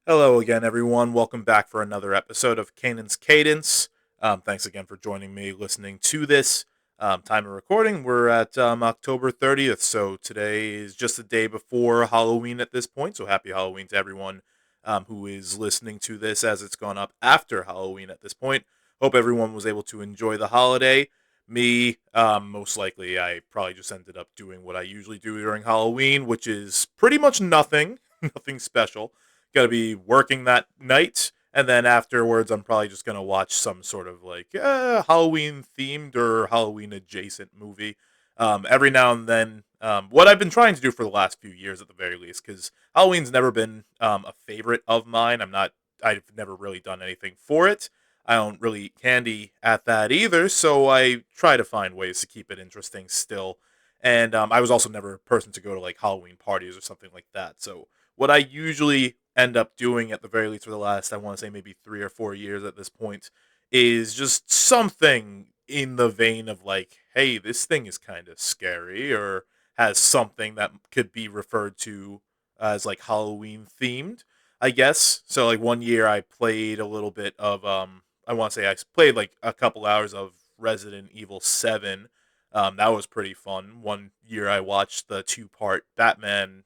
Hello again, everyone. Welcome back for another episode of Kanan's Cadence. Thanks again for joining me, listening to this. Time of recording, we're at October 30th, so today is just the day before Halloween at this point. So happy Halloween to everyone who is listening to this as it's gone up after Halloween at this point. Hope everyone was able to enjoy the holiday. Me, most likely, I probably just ended up doing what I usually do during Halloween, which is pretty much nothing, nothing special. Gonna be working that night, and then afterwards, I'm probably just gonna watch some sort of like Halloween themed or Halloween adjacent movie. Every now and then, what I've been trying to do for the last few years, at the very least, because Halloween's never been a favorite of mine. I've never really done anything for it. I don't really eat candy at that either, so I try to find ways to keep it interesting still. And I was also never a person to go to like Halloween parties or something like that. So what I usually end up doing at the very least for the last, I want to say maybe 3 or 4 years at this point, is just something in the vein of like, hey, this thing is kind of scary or has something that could be referred to as like Halloween themed, I guess. So like one year I played a little bit of I want to say I played like a couple hours of Resident Evil 7. That was pretty fun. One year I watched the two-part Batman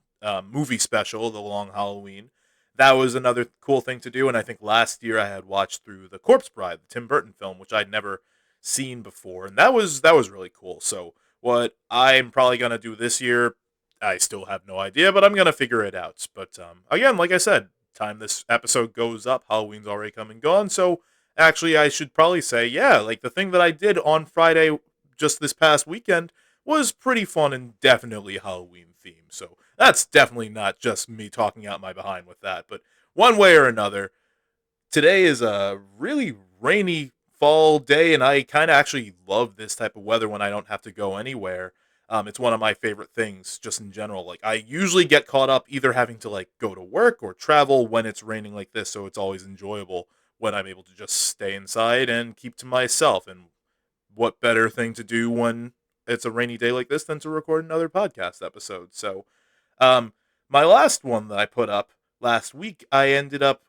movie special, The Long Halloween. That was another cool thing to do. And I think last year I had watched through The Corpse Bride, the Tim Burton film, which I'd never seen before, and that was really cool. So what I'm probably gonna do this year, I still have no idea, but I'm gonna figure it out. But again, like I said, time this episode goes up, Halloween's already come and gone. So actually, I should probably say, yeah, like the thing that I did on Friday, just this past weekend, was pretty fun and definitely Halloween themed. So that's definitely not just me talking out my behind with that. But one way or another, today is a really rainy fall day, and I kind of actually love this type of weather when I don't have to go anywhere. It's one of my favorite things just in general. Like I usually get caught up either having to like go to work or travel when it's raining like this, so it's always enjoyable when I'm able to just stay inside and keep to myself. And what better thing to do when it's a rainy day like this than to record another podcast episode? So um, my last one that I put up last week, I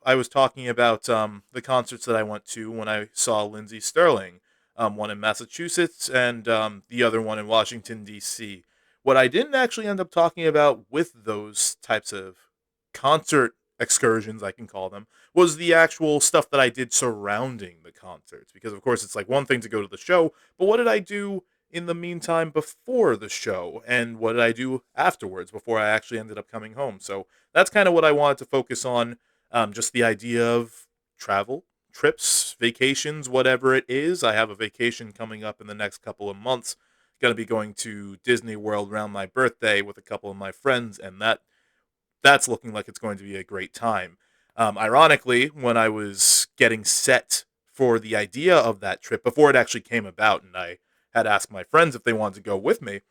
was talking about the concerts that I went to when I saw Lindsey Sterling, one in Massachusetts and the other one in Washington D.C. What I didn't actually end up talking about with those types of concert excursions, I can call them, was the actual stuff that I did surrounding the concerts. Because of course, it's like one thing to go to the show, but what did I do in the meantime before the show, and what did I do afterwards before I actually ended up coming home? So that's kind of what I wanted to focus on, just the idea of travel, trips, vacations, whatever it is. I have a vacation coming up in the next couple of months. Going to be going to Disney World around my birthday with a couple of my friends, and that's looking like it's going to be a great time. Ironically, when I was getting set for the idea of that trip before it actually came about, and I had asked my friends if they wanted to go with me,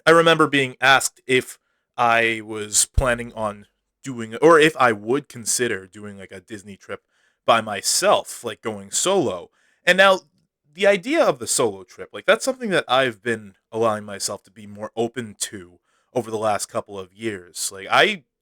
I remember being asked if I was planning on doing, or if I would consider doing like a Disney trip by myself, like going solo. And now the idea of the solo trip, like that's something that I've been allowing myself to be more open to over the last couple of years.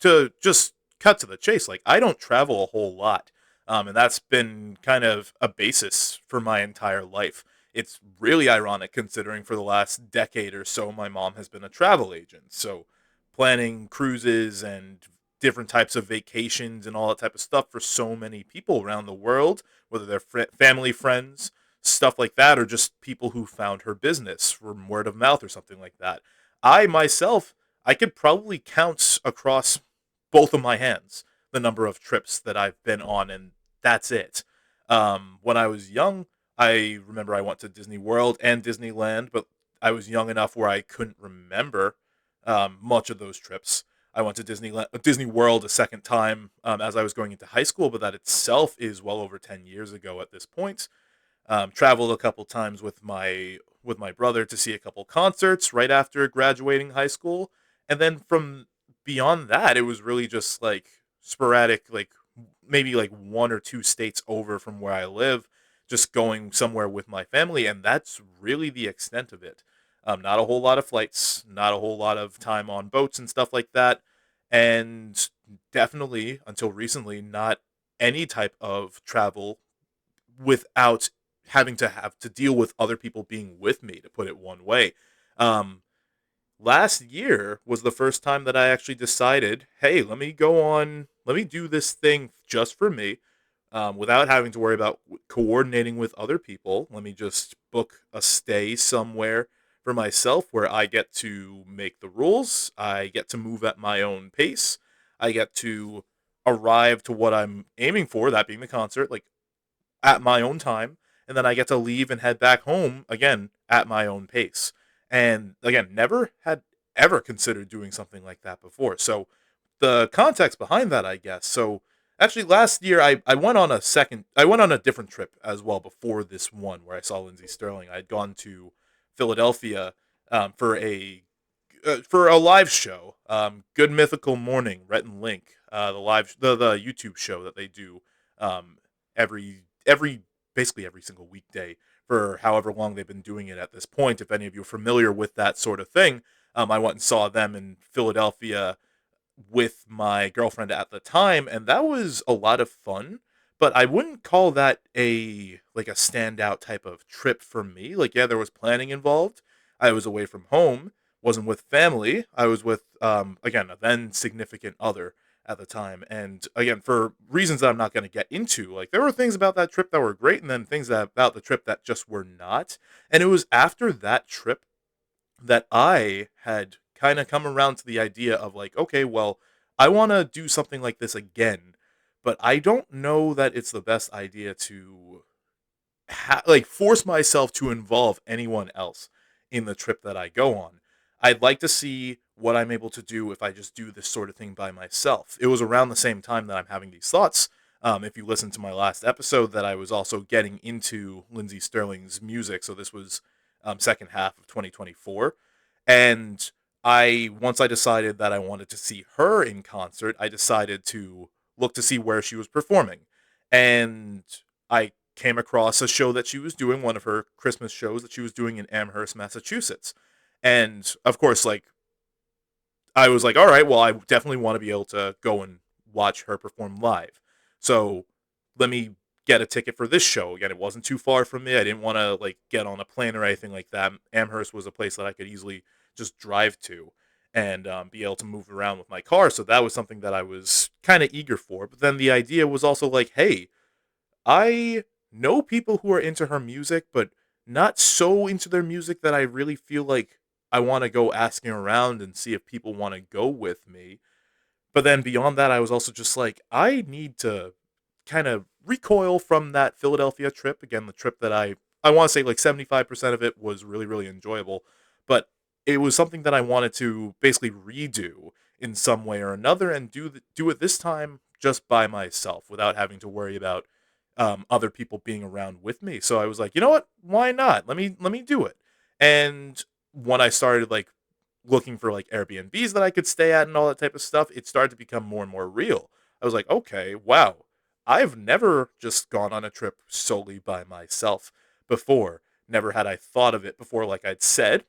To just cut to the chase, like I don't travel a whole lot. And that's been kind of a basis for my entire life. It's really ironic considering for the last decade or so my mom has been a travel agent. So planning cruises and different types of vacations and all that type of stuff for so many people around the world, whether they're family, friends, stuff like that, or just people who found her business from word of mouth or something like that. I myself, I could probably count across both of my hands the number of trips that I've been on, and that's it. When I was young, I remember I went to Disney World and Disneyland, but I was young enough where I couldn't remember much of those trips. I went to Disney World a second time as I was going into high school, but that itself is well over 10 years ago at this point. Traveled a couple times with my brother to see a couple concerts right after graduating high school, and then from beyond that, it was really just like sporadic, like maybe like one or two states over from where I live, just going somewhere with my family, and that's really the extent of it. Not a whole lot of flights, not a whole lot of time on boats and stuff like that. and definitely until recently, not any type of travel without having to deal with other people being with me, to put it one way. Um, Last year was the first time that I actually decided, hey, let me do this thing just for me, without having to worry about coordinating with other people. Let me just book a stay somewhere for myself where I get to make the rules. I get to move at my own pace. I get to arrive to what I'm aiming for, that being the concert, like at my own time, and then I get to leave and head back home again at my own pace. And again, never had ever considered doing something like that before. So the context behind that, I guess. So actually last year I went on I went on a different trip as well before this one where I saw Lindsey Sterling. I had gone to Philadelphia for a live show. Good Mythical Morning, Rhett and Link, the YouTube show that they do every basically every single weekday for however long they've been doing it at this point. If any of you are familiar with that sort of thing, I went and saw them in Philadelphia with my girlfriend at the time, and that was a lot of fun. But I wouldn't call that a standout type of trip for me. Like, yeah, there was planning involved. I was away from home, wasn't with family. I was with again a then significant other at the time, and again for reasons that I'm not going to get into. Like, there were things about that trip that were great, and then things about the trip that just were not. And it was after that trip that I had kind of come around to the idea of like, okay, well, I want to do something like this again, but I don't know that it's the best idea to force myself to involve anyone else in the trip that I go on. I'd like to see what I'm able to do if I just do this sort of thing by myself. It was around the same time that I'm having these thoughts. If you listen to my last episode, that I was also getting into Lindsey Sterling's music. So this was second half of 2024, and once I decided that I wanted to see her in concert, I decided to look to see where she was performing, and I came across a show that she was doing, one of her Christmas shows that she was doing in Amherst, Massachusetts. And of course, like, I was like, all right, well, I definitely want to be able to go and watch her perform live. So let me get a ticket for this show. Again, it wasn't too far from me. I didn't want to like get on a plane or anything like that. Amherst was a place that I could easily just drive to and be able to move around with my car. So that was something that I was kind of eager for. But then the idea was also like, hey, I know people who are into her music, but not so into their music that I really feel like I want to go asking around and see if people want to go with me. But then beyond that, I was also just like, I need to kind of recoil from that Philadelphia trip. Again, the trip that I want to say like 75% of it was really, really enjoyable, but it was something that I wanted to basically redo in some way or another and do it this time just by myself without having to worry about other people being around with me. So I was like, you know what? Why not? Let me do it. And when I started like looking for like Airbnbs that I could stay at and all that type of stuff, it started to become more and more real. I was like, okay, wow. I've never just gone on a trip solely by myself before. Never had I thought of it before, like I'd said,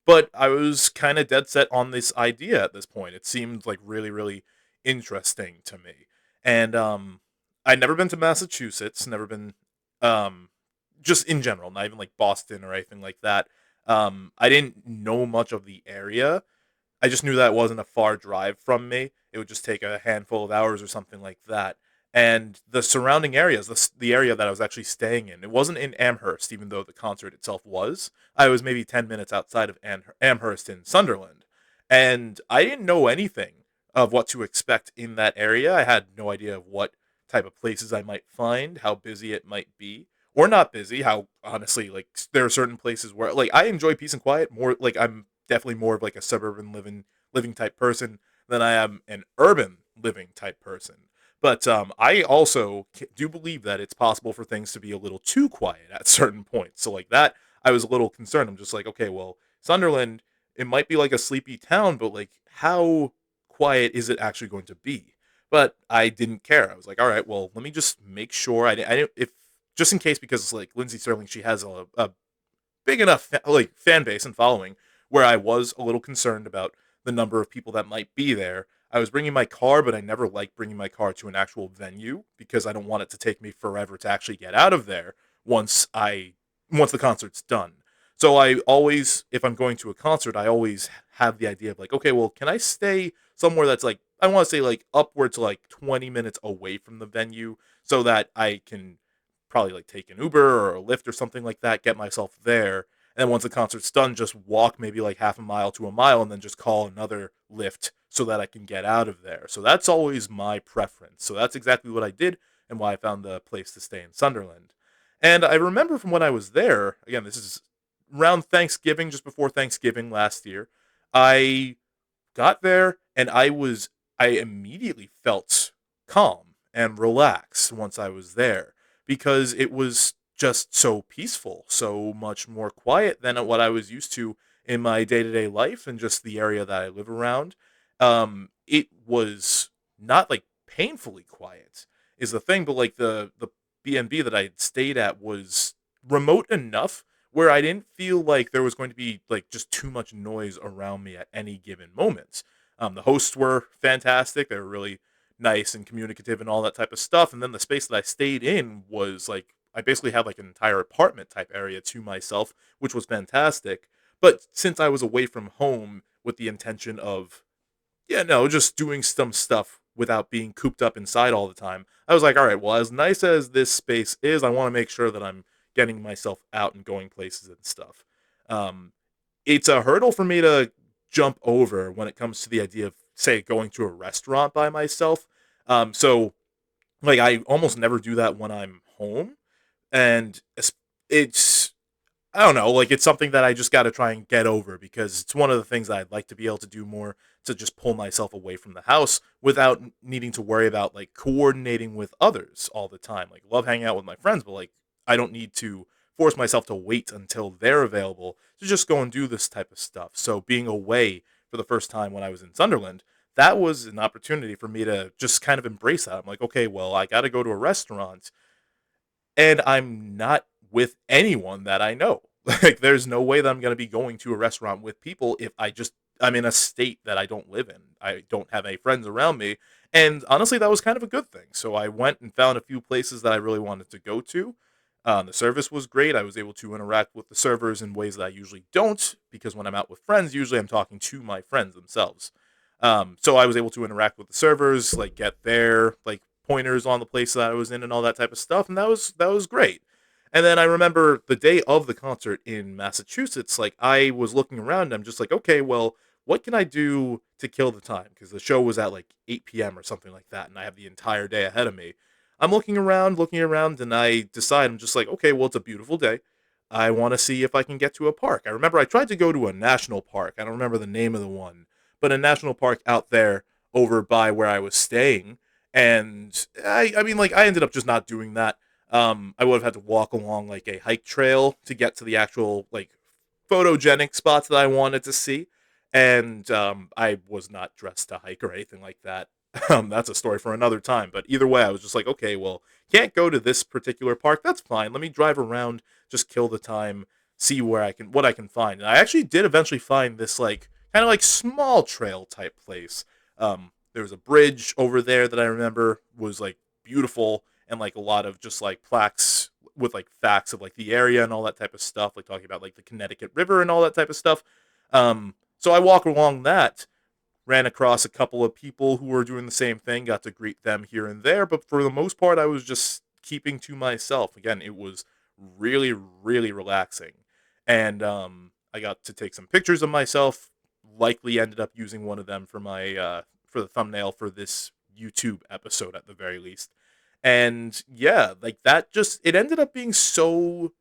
but I was kind of dead set on this idea at this point. It seemed like really, really interesting to me. And I'd never been to Massachusetts, never been um just in general, not even like Boston or anything like that. I didn't know much of the area. I just knew that it wasn't a far drive from me. It would just take a handful of hours or something like that. And the surrounding areas, the area that I was actually staying in, it wasn't in Amherst, even though the concert itself was. I was maybe 10 minutes outside of Amherst in Sunderland. And I didn't know anything of what to expect in that area. I had no idea of what type of places I might find, how busy it might be, or not busy. How honestly, like, there are certain places where like I enjoy peace and quiet more. Like, I'm definitely more of like a suburban living type person than I am an urban living type person. But I also do believe that it's possible for things to be a little too quiet at certain points. So like that, I was a little concerned. I'm just like, okay, well, Sunderland, it might be like a sleepy town, but like how quiet is it actually going to be? But I didn't care. I was like, all right, well, let me just make sure I didn't, if just in case, because like Lindsey Sterling, she has a big enough like fan base and following where I was a little concerned about the number of people that might be there. I was bringing my car, but I never liked bringing my car to an actual venue because I don't want it to take me forever to actually get out of there once I once the concert's done. So I always, if I'm going to a concert, I always have the idea of like, okay, well, can I stay somewhere that's like, I want to say like upwards to like 20 minutes away from the venue so that I can probably like take an Uber or a Lyft or something like that, get myself there. And then once the concert's done, just walk maybe like half a mile to a mile and then just call another Lyft so that I can get out of there. So that's always my preference. So that's exactly what I did and why I found the place to stay in Sunderland. And I remember from when I was there, again, this is around Thanksgiving, just before Thanksgiving last year, I got there and I immediately felt calm and relaxed once I was there because it was just so peaceful, so much more quiet than what I was used to in my day-to-day life and just the area that I live around. It was not like painfully quiet is the thing, but like the B&B that I had stayed at was remote enough where I didn't feel like there was going to be like just too much noise around me at any given moment. The hosts were fantastic. They were really nice and communicative and all that type of stuff. And then the space that I stayed in was like I basically had like an entire apartment type area to myself, which was fantastic. But since I was away from home with the intention of, yeah, no, just doing some stuff without being cooped up inside all the time, I was like, all right, well, as nice as this space is, I want to make sure that I'm getting myself out and going places and stuff. Um, it's a hurdle for me to jump over when it comes to the idea of, say, going to a restaurant by myself. So, like, I almost never do that when I'm home, and it's I don't know, like it's something that I just got to try and get over because it's one of the things that I'd like to be able to do more to just pull myself away from the house without needing to worry about like coordinating with others all the time. Like love hanging out with my friends, but like I don't need to force myself to wait until they're available to just go and do this type of stuff. So being away for the first time when I was in Sunderland, that was an opportunity for me to just kind of embrace that. I'm like, okay, well, I got to go to a restaurant and I'm not with anyone that I know. Like, there's no way that I'm going to be going to a restaurant with people if I'm in a state that I don't live in. I don't have any friends around me. And honestly, that was kind of a good thing. So I went and found a few places that I really wanted to go to. The service was great. I was able to interact with the servers in ways that I usually don't because when I'm out with friends, usually I'm talking to my friends themselves. So I was able to interact with the servers, like get their like pointers on the place that I was in and all that type of stuff, and that was great. And then I remember the day of the concert in Massachusetts, like I was looking around and I'm just like, okay, well, what can I do to kill the time? Because the show was at like 8 p.m. or something like that, and I have the entire day ahead of me. I'm looking around, and I decide I'm just like, okay, well, it's a beautiful day. I want to see if I can get to a park. I remember I tried to go to a national park. I don't remember the name of the one, but a national park out there over by where I was staying. And I mean, like, I ended up just not doing that. I would have had to walk along like a hike trail to get to the actual like photogenic spots that I wanted to see, and I was not dressed to hike or anything like that. That's a story for another time. But either way, I was just like, okay, well, can't go to this particular park. That's fine. Let me drive around, just kill the time, see what I can find. And I actually did eventually find this like kind of like small trail type place. There was a bridge over there that I remember was like beautiful and like a lot of just like plaques with like facts of like the area and all that type of stuff, like talking about like the Connecticut River and all that type of stuff. So I walk along that, ran across a couple of people who were doing the same thing, got to greet them here and there, but for the most part, I was just keeping to myself. Again, it was really, really relaxing, and I got to take some pictures of myself. Likely ended up using one of them for my for the thumbnail for this YouTube episode at the very least. And yeah, like that just it ended up being so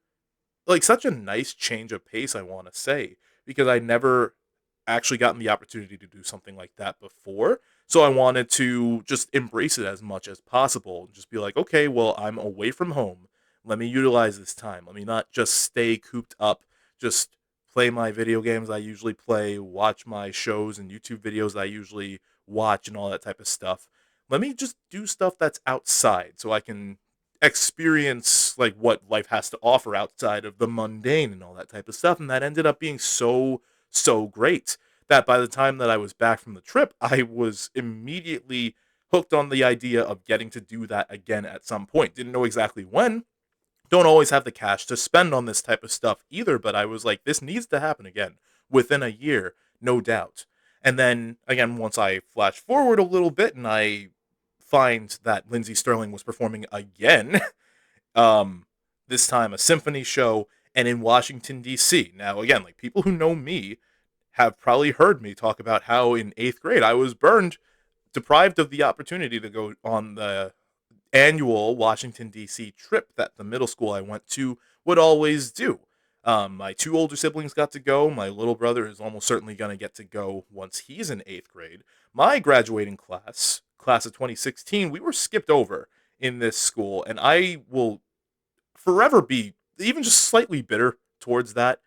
like such a nice change of pace, I want to say, because I never actually gotten the opportunity to do something like that before. So I wanted to just embrace it as much as possible and just be like, okay, well, I'm away from home. Let me utilize this time. Let me not just stay cooped up, just play my video games I usually play, watch my shows and YouTube videos I usually watch, and all that type of stuff. Let me just do stuff that's outside so I can experience like what life has to offer outside of the mundane and all that type of stuff. And that ended up being so great that by the time that I was back from the trip, I was immediately hooked on the idea of getting to do that again at some point. Didn't know exactly when. Don't always have the cash to spend on this type of stuff either, but I was like, this needs to happen again within a year, no doubt. And then again, once I flash forward a little bit and I find that Lindsey Sterling was performing again, um, this time a symphony show and in Washington, D.C. Now, again, like people who know me have probably heard me talk about how in eighth grade I was burned, deprived of the opportunity to go on the annual Washington, D.C. trip that the middle school I went to would always do. My two older siblings got to go. My little brother is almost certainly going to get to go once he's in eighth grade. My graduating class of 2016, we were skipped over in this school, and I will forever be even just slightly bitter towards that.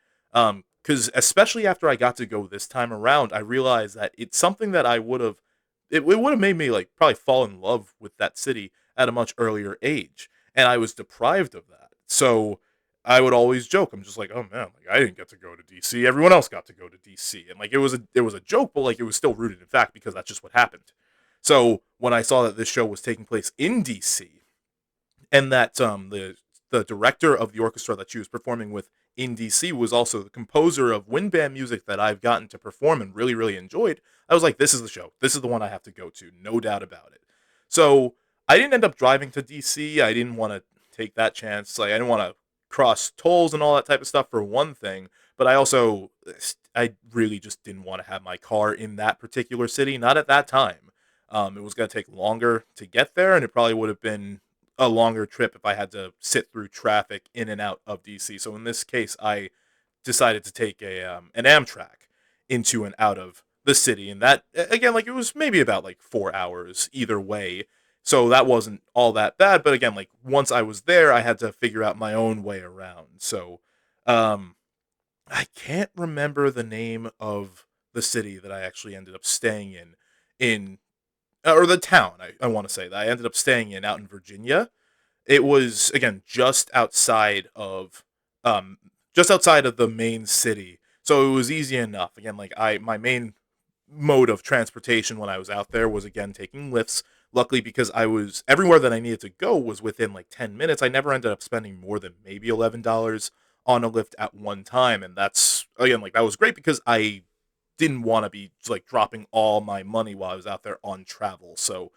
Because especially after I got to go this time around, I realized that it's something that I would have, it would have made me like probably fall in love with that city at a much earlier age, and I was deprived of that. So I would always joke, I'm just like, oh man, like I didn't get to go to DC. Everyone else got to go to DC, and like it was a joke, but like it was still rooted in fact because that's just what happened. So when I saw that this show was taking place in DC, and that the director of the orchestra that she was performing with in DC was also the composer of wind band music that I've gotten to perform and really really enjoyed. I was like, this is the show. This is the one I have to go to, no doubt about it. So I didn't end up driving to DC. I didn't want to take that chance. Like I didn't want to cross tolls and all that type of stuff for one thing, but I really just didn't want to have my car in that particular city. Not at that time. It was going to take longer to get there, and it probably would have been a longer trip if I had to sit through traffic in and out of DC. So in this case, I decided to take a an Amtrak into and out of the city, and that again, like it was maybe about like 4 hours either way. So that wasn't all that bad. But again, like once I was there, I had to figure out my own way around. So um, I can't remember the name of the city that I actually ended up staying in or the town. I want to say that I ended up staying in out in Virginia. It was again um just outside of the main city. So it was easy enough. Again, like I my main mode of transportation when I was out there was again taking lifts. Luckily because I was everywhere that I needed to go was within like 10 minutes. I never ended up spending more than maybe $11 on a lift at one time, and that's again like that was great because I didn't want to be like dropping all my money while I was out there on travel. So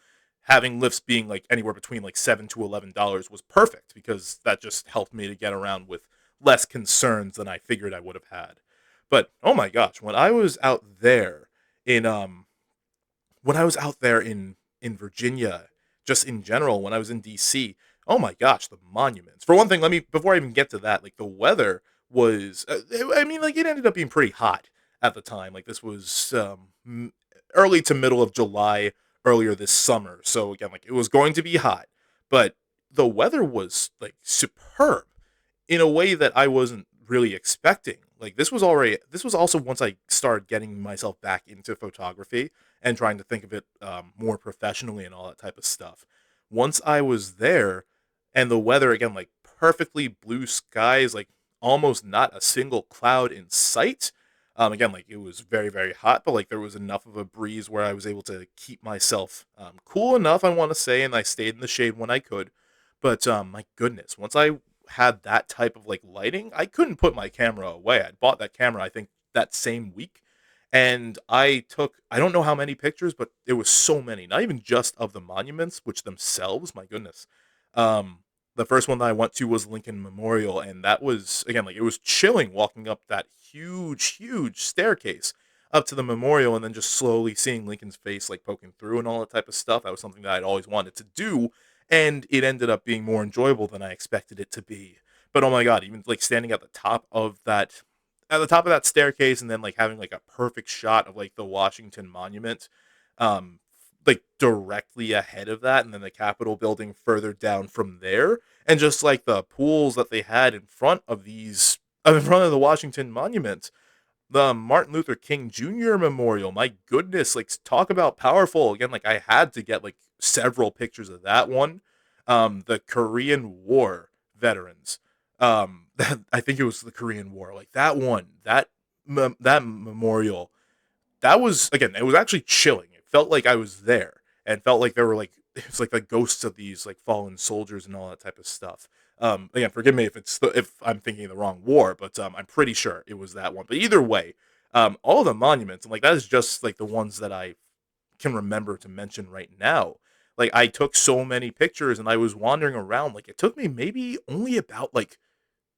having lifts being like anywhere between like $7 to $11 was perfect because that just helped me to get around with less concerns than I figured I would have had. But oh my gosh, in when I was out there in Virginia, just in general, when I was in DC, oh my gosh, the monuments. For one thing, let me before I even get to that, like the weather was, I mean, like it ended up being pretty hot at the time. Like this was early to middle of July earlier this summer, so again, like it was going to be hot, but the weather was like superb in a way that I wasn't really expecting. Like this was also once I started getting myself back into photography and trying to think of it more professionally and all that type of stuff. Once I was there, and the weather again, like perfectly blue skies, like almost not a single cloud in sight. Again, like it was very very hot, but like there was enough of a breeze where I was able to keep myself cool enough, I want to say, and I stayed in the shade when I could. But my goodness, once I had that type of like lighting, I couldn't put my camera away. I bought that camera, I think, that same week. And I took, I don't know how many pictures, but it was so many, not even just of the monuments, which themselves, my goodness. Um, the first one that I went to was Lincoln Memorial. And that was, again, like it was chilling walking up that huge staircase up to the memorial and then just slowly seeing Lincoln's face like poking through and all that type of stuff. That was something that I'd always wanted to do, and it ended up being more enjoyable than I expected it to be. But oh my god, even like standing at the top of that staircase and then like having like a perfect shot of like the Washington Monument um like directly ahead of that, and then the Capitol building further down from there, and just like the pools that they had in front of the Washington Monument, the Martin Luther King Jr. Memorial. My goodness, like talk about powerful. Again, like I had to get like several pictures of that one. The Korean War veterans. I think it was the Korean War. Like that one, that memorial, that was again, it was actually chilling. It felt like I was there, and felt like there were like it was like the ghosts of these like fallen soldiers and all that type of stuff. Again, forgive me if I'm thinking of the wrong war, but I'm pretty sure it was that one. But either way, all the monuments and like that is just like the ones that I can remember to mention right now. Like I took so many pictures and I was wandering around. Like it took me maybe only about like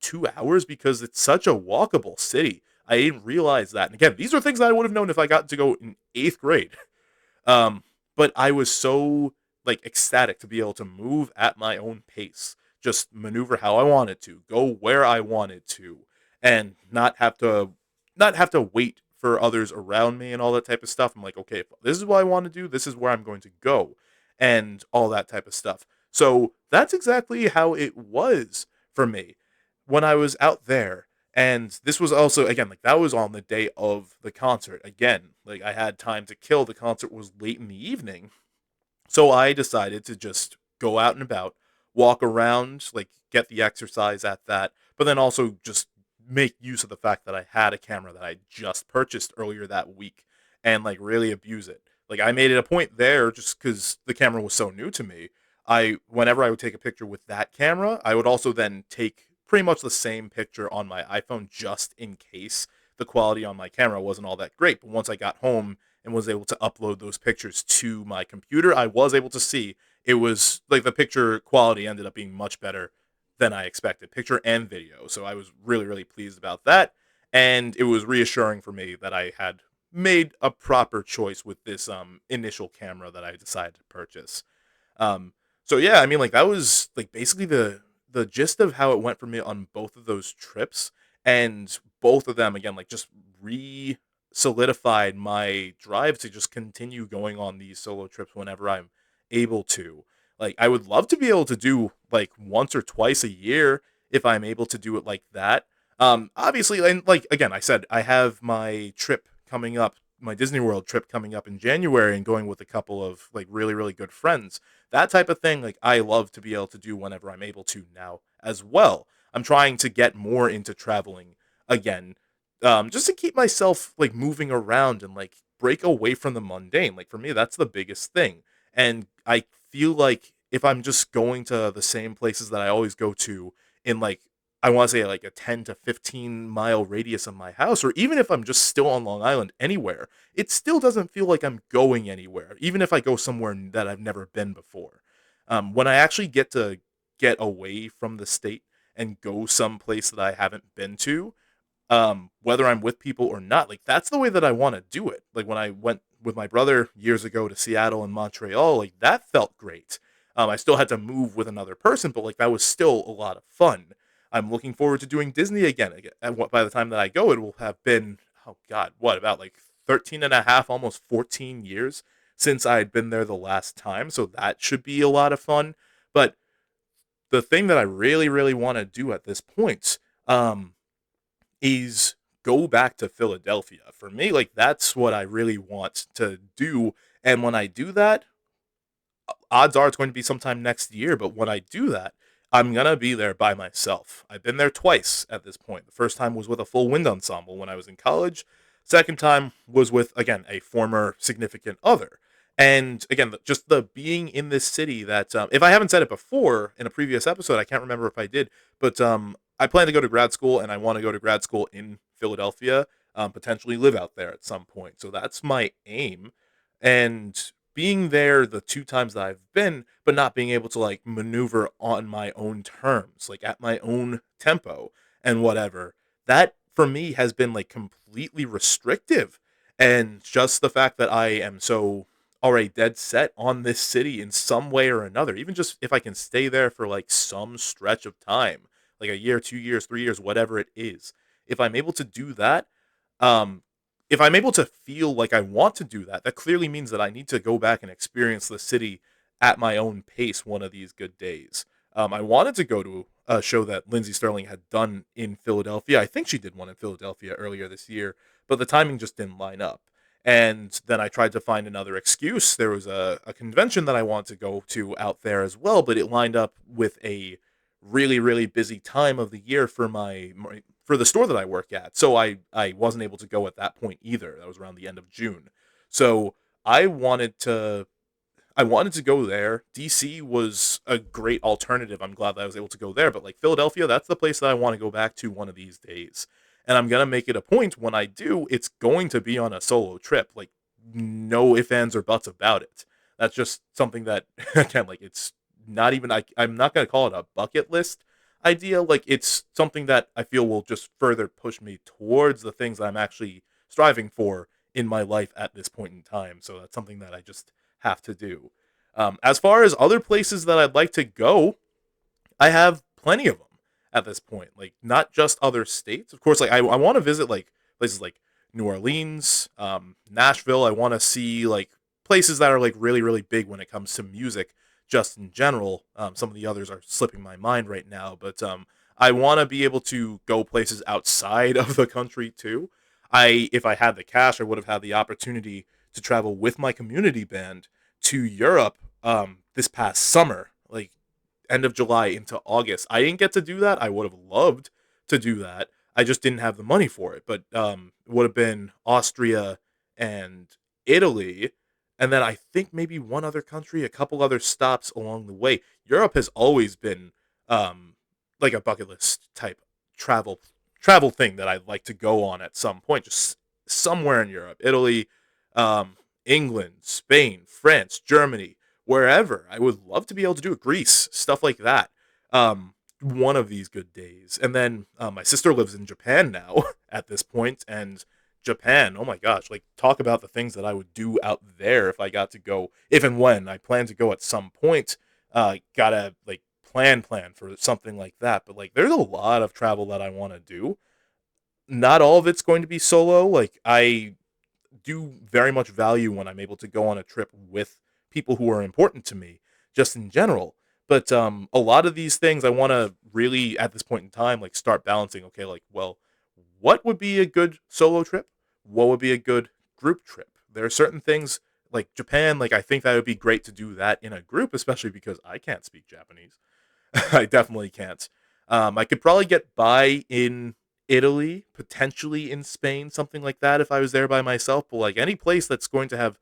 2 hours because it's such a walkable city. I didn't realize that. And again, these are things that I would have known if I got to go in eighth grade. Um, but I was so like ecstatic to be able to move at my own pace, just maneuver how I wanted to, go where I wanted to, and not have to wait for others around me and all that type of stuff. I'm like, okay, if this is what I want to do, this is where I'm going to go, and all that type of stuff. So that's exactly how it was for me when I was out there. And this was also again like that was on the day of the concert. Again, like I had time to kill. The concert was late in the evening, so I decided to just go out and about, walk around, like get the exercise at that, but then also just make use of the fact that I had a camera that I just purchased earlier that week and like really abuse it. Like I made it a point there just cuz the camera was so new to me. I whenever I would take a picture with that camera, I would also then take pretty much the same picture on my iPhone just in case the quality on my camera wasn't all that great. But once I got home and was able to upload those pictures to my computer, I was able to see it was like the picture quality ended up being much better than I expected, picture and video. So I was really, really pleased about that. And it was reassuring for me that I had made a proper choice with this initial camera that I decided to purchase. Um, so yeah, I mean, like that was like basically the gist of how it went for me on both of those trips, and both of them again, like just re solidified my drive to just continue going on these solo trips whenever I'm able to. Like I would love to be able to do like once or twice a year if I'm able to do it like that. Obviously, and like again, I said I have my trip coming up, my Disney World trip coming up in January, and going with a couple of like really really good friends. That type of thing, like I love to be able to do whenever I'm able to now as well. I'm trying to get more into traveling again, just to keep myself like moving around and like break away from the mundane. Like for me, that's the biggest thing. And I feel like if I'm just going to the same places that I always go to in like I want to say like a 10 to 15 mile radius of my house, or even if I'm just still on Long Island anywhere, it still doesn't feel like I'm going anywhere, even if I go somewhere that I've never been before. When I actually get to get away from the state and go someplace that I haven't been to, whether I'm with people or not, like that's the way that I want to do it. Like when I went with my brother years ago to Seattle and Montreal, like that felt great. I still had to move with another person, but like that was still a lot of fun. I'm looking forward to doing Disney again. And by the time that I go, it will have been, oh God, what, about like 13 and a half, almost 14 years since I had been there the last time. So that should be a lot of fun. But the thing that I really, really want to do at this point, um, is go back to Philadelphia. For me, like that's what I really want to do. And when I do that, odds are it's going to be sometime next year. But when I do that, I'm gonna be there by myself. I've been there twice at this point. The first time was with a full wind ensemble when I was in college. Second time was with again a former significant other. And again, just the being in this city that if I haven't said it before in a previous episode, I can't remember if I did, but I plan to go to grad school and I want to go to grad school in Philadelphia, potentially live out there at some point. So that's my aim. And being there the two times that I've been, but not being able to like maneuver on my own terms, like at my own tempo and whatever, that for me has been like completely restrictive. And just the fact that I am so already dead set on this city in some way or another, even just if I can stay there for like some stretch of time, like a year, 2 years, 3 years, whatever it is, if I'm able to do that, um, if I'm able to feel like I want to do that, that clearly means that I need to go back and experience the city at my own pace one of these good days. I wanted to go to a show that Lindsey Sterling had done in Philadelphia. I think she did one in Philadelphia earlier this year, but the timing just didn't line up. And then I tried to find another excuse. There was a convention that I wanted to go to out there as well, but it lined up with a really, really busy time of the year for for the store that I work at. So I wasn't able to go at that point either. That was around the end of June. So I wanted to I wanted to go there. DC was a great alternative. I'm glad that I was able to go there. But like Philadelphia, that's the place that I want to go back to one of these days. And I'm gonna make it a point when I do, it's going to be on a solo trip. Like no ifs, ands, or buts about it. That's just something that again, like it's not even I'm not gonna call it a bucket list idea. Like it's something that I feel will just further push me towards the things I'm actually striving for in my life at this point in time. So that's something that I just have to do. As far as other places that I'd like to go, I have plenty of them at this point. Like not just other states, of course. Like I want to visit like places like New Orleans, Nashville. I want to see like places that are like really big when it comes to music, just in general. Some of the others are slipping my mind right now, but I want to be able to go places outside of the country too. If I had the cash, I would have had the opportunity to travel with my community band to Europe this past summer, like end of July into August. I didn't get to do that. I would have loved to do that. I just didn't have the money for it. But it would have been Austria and Italy, and then I think maybe one other country, a couple other stops along the way. Europe has always been um, like a bucket list type travel travel thing that I'd like to go on at some point, just somewhere in Europe, Italy, England, Spain, France, Germany, wherever. I would love to be able to do it. Greece, stuff like that. One of these good days. And then my sister lives in Japan now at this point, and Japan, oh my gosh, like talk about the things that I would do out there if I got to go, if and when I plan to go at some point. Gotta like plan for something like that. But like, there's a lot of travel that I want to do. Not all of it's going to be solo. Like I do very much value when I'm able to go on a trip with people who are important to me, just in general. But a lot of these things I want to really, at this point in time, like start balancing. Okay, like, well, what would be a good solo trip? What would be a good group trip? There are certain things like Japan. Like I think that would be great to do that in a group, especially because I can't speak Japanese. I definitely can't. I could probably get by in Italy, potentially in Spain, something like that if I was there by myself. But like any place that's going to have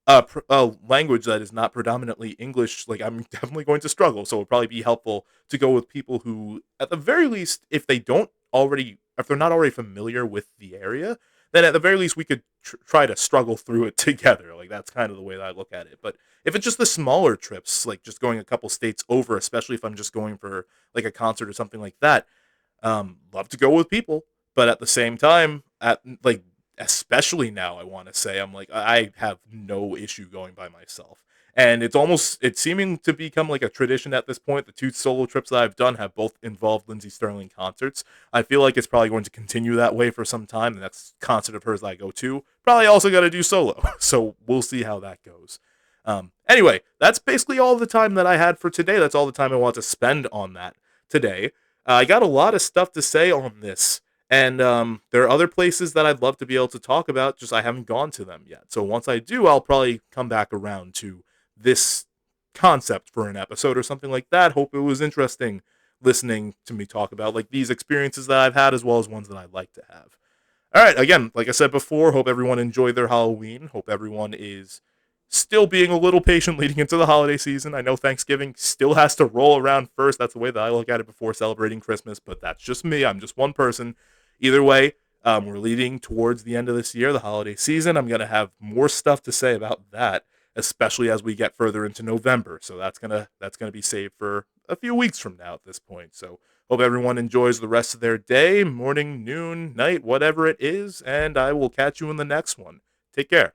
a language that is not predominantly English, like I'm definitely going to struggle. So it would probably be helpful to go with people who, at the very least, if they're not already familiar with the area, then at the very least we could try to struggle through it together. Like that's kind of the way that I look at it. But if it's just the smaller trips, like just going a couple states over, especially if I'm just going for like a concert or something like that, love to go with people. But at the same time, at like especially now, I want to say I'm like I have no issue going by myself. And it's seeming to become like a tradition at this point. The two solo trips that I've done have both involved Lindsey Sterling concerts. I feel like it's probably going to continue that way for some time. The next concert of hers that I go to, probably also got to do solo. So we'll see how that goes. Anyway, that's basically all the time that I had for today. That's all the time I want to spend on that today. I got a lot of stuff to say on this, and there are other places that I'd love to be able to talk about, just I haven't gone to them yet. So once I do, I'll probably come back around to this concept for an episode or something like that. Hope it was interesting listening to me talk about like these experiences that I've had as well as ones that I'd like to have. All right, again, like I said before, hope everyone enjoyed their Halloween. Hope everyone is still being a little patient leading into the holiday season. I know Thanksgiving still has to roll around first. That's the way that I look at it before celebrating Christmas, but that's just me. I'm just one person. Either way, we're leading towards the end of this year, the holiday season. I'm going to have more stuff to say about that, especially as we get further into November. So that's gonna be saved for a few weeks from now at this point. So hope everyone enjoys the rest of their day, morning, noon, night, whatever it is, and I will catch you in the next one. Take care.